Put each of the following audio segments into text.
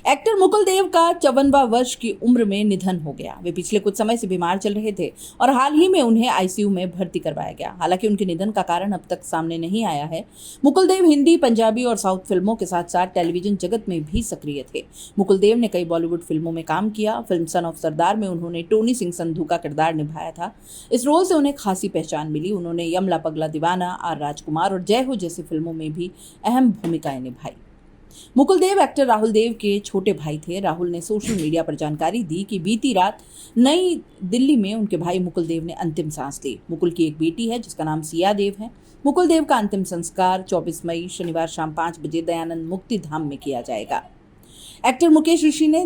Actor Mukul देव का 54वां वर्ष की उम्र में निधन हो गया। वे पिछले कुछ समय से बीमार चल रहे थे और हाल ही में उन्हें आईसीयू में भर्ती करवाया गया। हालांकि उनके निधन का कारण अब तक सामने नहीं आया है। मुकुल देव हिंदी, पंजाबी और साउथ फिल्मों के साथ साथ टेलीविजन जगत में भी सक्रिय थे। मुकुल देव ने कई बॉलीवुड फिल्मों में काम किया। फिल्म सन ऑफ सरदार में उन्होंने टोनी सिंह संधू का किरदार निभाया था। इस रोल से उन्हें खासी पहचान मिली। उन्होंने यमला पगला दीवाना, आर राजकुमार और जय हो जैसी फिल्मों में भी अहम भूमिकाएं निभाई। मुकुल देव एक्टर राहुल देव के छोटे भाई थे। राहुल ने सोशल मीडिया पर जानकारी दी कि बीती रात नई दिल्ली में उनके भाई मुकुल देव ने अंतिम सांस ली। मुकुल की एक बेटी है जिसका नाम सिया देव है। मुकुल देव का अंतिम संस्कार 24 मई शनिवार शाम 5 बजे दयानंद मुक्ति धाम में किया जाएगा। एक्टर मुकेश ऋषि ने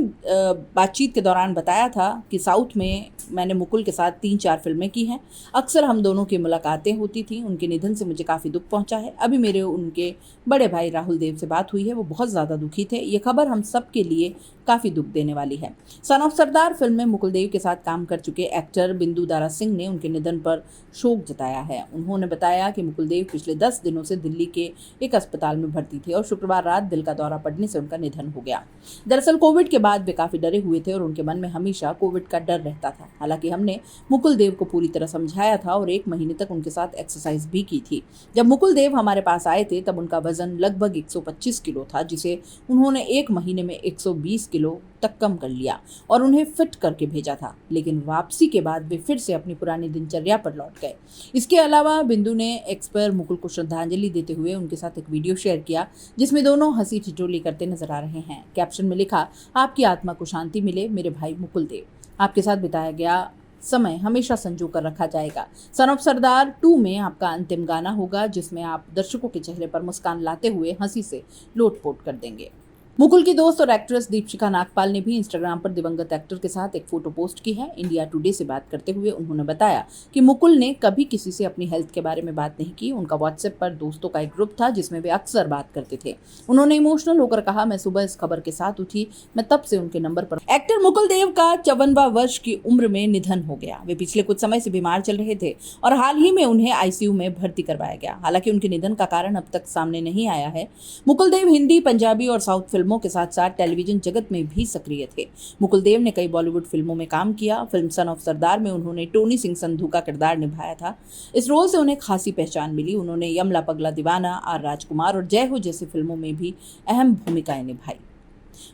बातचीत के दौरान बताया था कि साउथ में मैंने मुकुल के साथ 3-4 फिल्में की हैं। अक्सर हम दोनों की मुलाकातें होती थी। उनके निधन से मुझे काफ़ी दुख पहुंचा है। अभी मेरे उनके बड़े भाई राहुल देव से बात हुई है, वो बहुत ज़्यादा दुखी थे। ये खबर हम सब के लिए काफ़ी दुख देने वाली है। सन ऑफ सरदार फिल्म में मुकुल देव के साथ काम कर चुके एक्टर बिंदु दारा सिंह ने उनके निधन पर शोक जताया है। उन्होंने बताया कि मुकुल देव पिछले 10 दिनों से दिल्ली के एक अस्पताल में भर्ती थे और शुक्रवार रात दिल का दौरा पड़ने से उनका निधन हो गया। दरअसल कोविड के बाद वे काफ़ी डरे हुए थे और उनके मन में हमेशा कोविड का डर रहता था। हालांकि हमने मुकुल देव को पूरी तरह समझाया था और 1 महीने तक उनके साथ एक्सरसाइज भी की थी। जब मुकुल देव हमारे पास आए थे तब उनका वजन लगभग 125 किलो था, जिसे उन्होंने 1 महीने में 120 किलो तक कम कर लिया और उन्हें फिट करके भेजा था। लेकिन वापसी के बाद वे फिर से अपनी पुरानी दिनचर्या पर लौट गए। इसके अलावा बिंदु ने एक्स पर मुकुल को श्रद्धांजलि देते हुए उनके साथ एक वीडियो शेयर किया जिसमें दोनों हंसी ठिठोली करते नजर आ रहे हैं। कैप्शन में लिखा, आपकी आत्मा को शांति मिले मेरे भाई मुकुल देव। आपके साथ बिताया गया समय हमेशा संजो कर रखा जाएगा। सन ऑफ सरदार 2 में आपका अंतिम गाना होगा जिसमें आप दर्शकों के चेहरे पर मुस्कान लाते हुए हंसी से लोटपोट कर देंगे। मुकुल की दोस्त और एक्ट्रेस दीपशिखा नागपाल ने भी इंस्टाग्राम पर दिवंगत एक्टर के साथ एक फोटो पोस्ट की है। इंडिया टुडे से बात करते हुए उन्होंने बताया कि मुकुल ने कभी किसी से अपनी हेल्थ के बारे में बात नहीं की। उनका व्हाट्सएप पर दोस्तों का एक ग्रुप था जिसमें वे अक्सर बात करते थे। उन्होंने इमोशनल होकर कहा, मैं सुबह इस खबर के साथ उठी, मैं तब से उनके नंबर पर। एक्टर मुकुल देव का 54वां वर्ष की उम्र में निधन हो गया। वे पिछले कुछ समय से बीमार चल रहे थे और हाल ही में उन्हें आईसीयू में भर्ती करवाया गया। हालांकि उनके निधन का कारण अब तक सामने नहीं आया है। मुकुल देव हिंदी, पंजाबी और साउथ फिल्मों के साथ साथ टेलीविजन जगत में भी सक्रिय थे। मुकुल देव ने कई बॉलीवुड फिल्मों में काम किया। फिल्म सन ऑफ सरदार में उन्होंने टोनी सिंह संधू का किरदार निभाया था। इस रोल से उन्हें खासी पहचान मिली। उन्होंने यमला पगला दीवाना, आर राजकुमार और जय हो जैसी फिल्मों में भी अहम भूमिकाएं निभाई।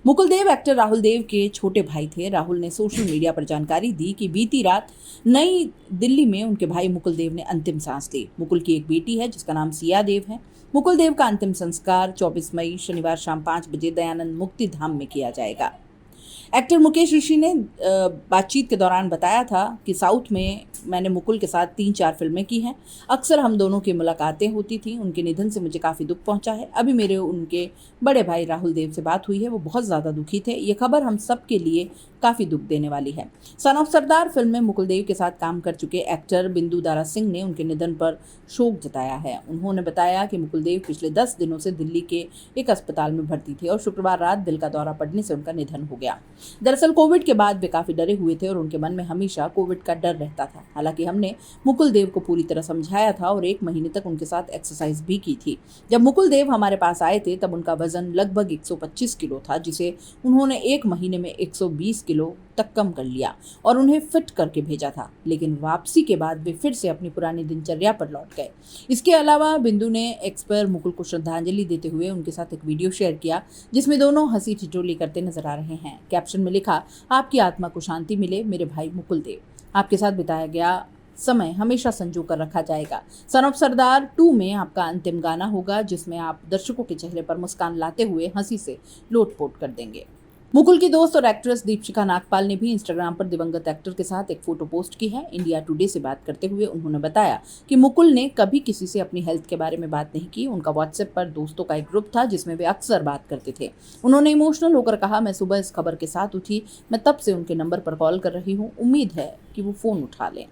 मुकुल देव एक्टर राहुल देव के छोटे भाई थे। राहुल ने सोशल मीडिया पर जानकारी दी कि बीती रात नई दिल्ली में उनके भाई मुकुल देव ने अंतिम सांस ली। मुकुल की एक बेटी है जिसका नाम सिया देव है। मुकुल देव का अंतिम संस्कार 24 मई शनिवार शाम 5 बजे दयानंद मुक्ति धाम में किया जाएगा। एक्टर मुकेश ऋषि ने बातचीत के दौरान बताया था कि साउथ में मैंने मुकुल के साथ 3-4 फिल्में की हैं। अक्सर हम दोनों की मुलाकातें होती थी। उनके निधन से मुझे काफ़ी दुख पहुंचा है। अभी मेरे उनके बड़े भाई राहुल देव से बात हुई है, वो बहुत ज़्यादा दुखी थे। ये खबर हम सब के लिए काफ़ी दुख देने वाली है। सन ऑफ सरदार फिल्म में मुकुल देव के साथ काम कर चुके एक्टर बिंदु दारा सिंह ने उनके निधन पर शोक जताया है। उन्होंने बताया कि मुकुल देव पिछले 10 दिनों से दिल्ली के एक अस्पताल में भर्ती थे और शुक्रवार रात दिल का दौरा पड़ने से उनका निधन हो गया। दरअसल कोविड के बाद वे काफ़ी डरे हुए थे और उनके मन में हमेशा कोविड का डर रहता था। हालांकि हमने मुकुल देव को पूरी तरह समझाया था और 1 महीने तक उनके साथ एक्सरसाइज भी की थी। जब मुकुल देव हमारे पास आए थे तब उनका वजन लगभग 125 किलो था, जिसे उन्होंने 1 महीने में 120 किलो तक कम कर लिया और उन्हें फिट करके भेजा था। लेकिन वापसी के बाद वे फिर से अपनी पुरानी दिनचर्या पर लौट गए। इसके अलावा बिंदु ने एक्स पर मुकुल को श्रद्धांजलि देते हुए उनके साथ एक वीडियो शेयर किया जिसमें दोनों हंसी ठिठोली करते नजर आ रहे हैं। कैप्शन में लिखा, आपकी आत्मा को शांति मिले मेरे भाई मुकुल देव। आपके साथ बिताया गया समय हमेशा संजो कर रखा जाएगा। सन ऑफ सरदार 2 में आपका अंतिम गाना होगा जिसमें आप दर्शकों के चेहरे पर मुस्कान लाते हुए हंसी से लोटपोट कर देंगे। मुकुल की दोस्त और एक्ट्रेस दीपशिखा नागपाल ने भी इंस्टाग्राम पर दिवंगत एक्टर के साथ एक फोटो पोस्ट की है। इंडिया टुडे से बात करते हुए उन्होंने बताया कि मुकुल ने कभी किसी से अपनी हेल्थ के बारे में बात नहीं की। उनका व्हाट्सएप पर दोस्तों का एक ग्रुप था जिसमें वे अक्सर बात करते थे। उन्होंने इमोशनल होकर कहा, मैं सुबह इस खबर के साथ उठी, मैं तब से उनके नंबर पर कॉल कर रही हूँ, उम्मीद है कि वो फ़ोन उठा लें।